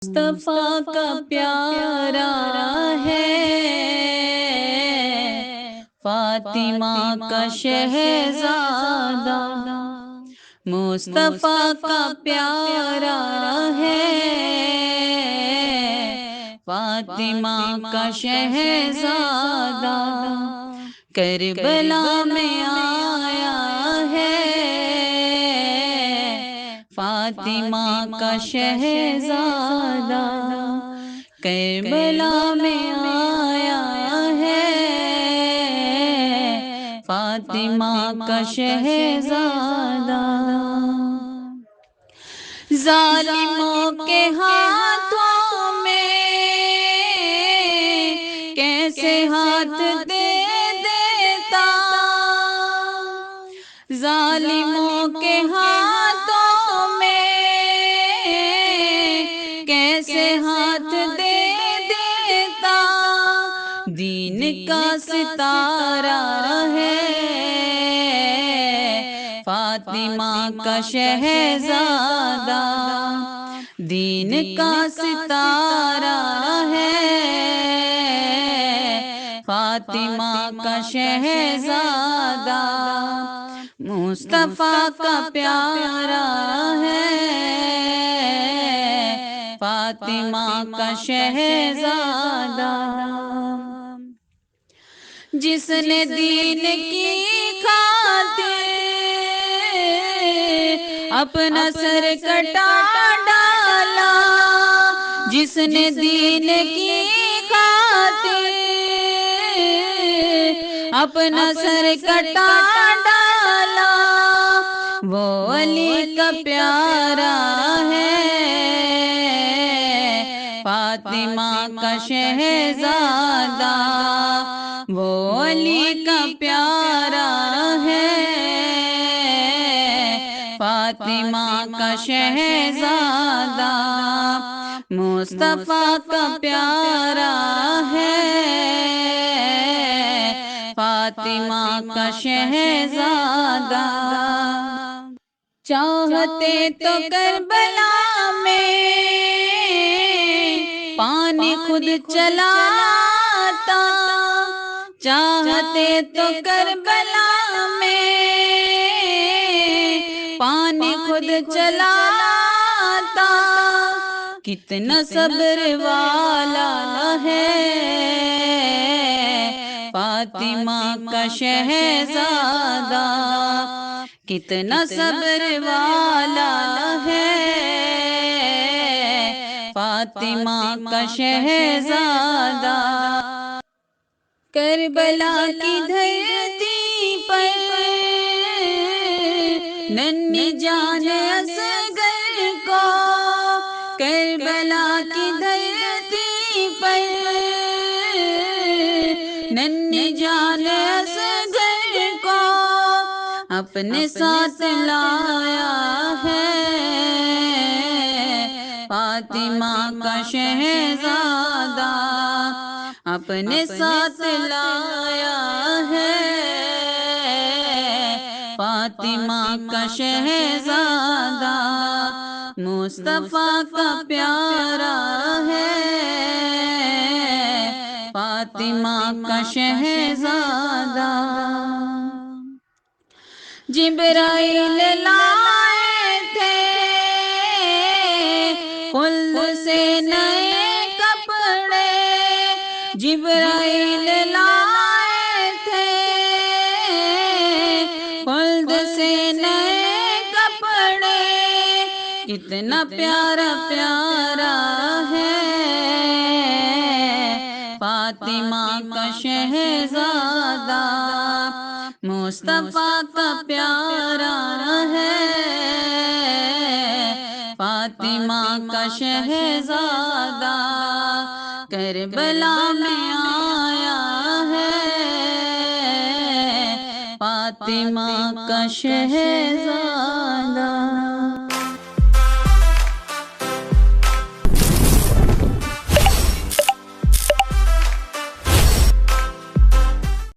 مصطفیٰ کا پیارا ہے، فاطمہ کا شہزادہ۔ مصطفیٰ کا پیارا ہے، فاطمہ کا شہزادہ۔ کربلا میں آیا ہے، فاطمہ کا شہزادہ۔ کربلا میں آیا ہے، فاطمہ کا شہزادہ۔ ظالموں کے ہاتھوں میں کیسے ہاتھ دے دیتا، ظالموں کے ہاتھوں میں کیسے ہاتھ دے دیتا۔ دین کا ستارہ ہے، فاطمہ کا شہزادہ۔ دین کا ستارہ ہے، فاطمہ کا شہزادہ۔ مصطفیٰ کا پیارا ہے، فاطمہ کا شہزادہ۔ جس نے دین کی خاطر اپنا سر کٹا ڈالا، جس نے دین کی خاطر اپنا سر کٹا ڈالا، وہ علی کا پیارا ہے، فاطمہ کا شہزادہ۔ وہ علی کا پیارا ہے، فاطمہ کا شہزادہ۔ مصطفیٰ کا پیارا ہے، فاطمہ کا شہزادہ۔ چاہتے تو کربلا میں پانی خود چلاتا، چاہتے تو کربلا میں پانی خود چلاتا۔ کتنا صبر والا ہے، فاطمہ کا شہزادہ۔ کتنا صبر والا ہے، فاطمہ کا شہزادہ۔ کربلا کی دھرتی پر ننھی جان اصغر کو، کربلا کی دھرتی پر ننھی جان اصغر کو اپنے ساتھ لایا ہے، فاطمہ کا شہزادہ۔ اپنے ساتھ لایا ہے، فاطمہ کا شہزادہ۔ مصطفیٰ کا پیارا ہے، فاطمہ کا شہزادہ۔ جبرائیل لائے تھے خلد سے نئے کپڑے، جبرائیل لائے تھے خلد سے نئے کپڑے۔ کتنا پیارا پیارا ہے، فاطمہ کا شہزادہ۔ مصطفیٰ کا پیارا ہے، فاطمہ کا شہزادہ۔ کربلا میں آیا ہے، فاطمہ کا شہزادہ۔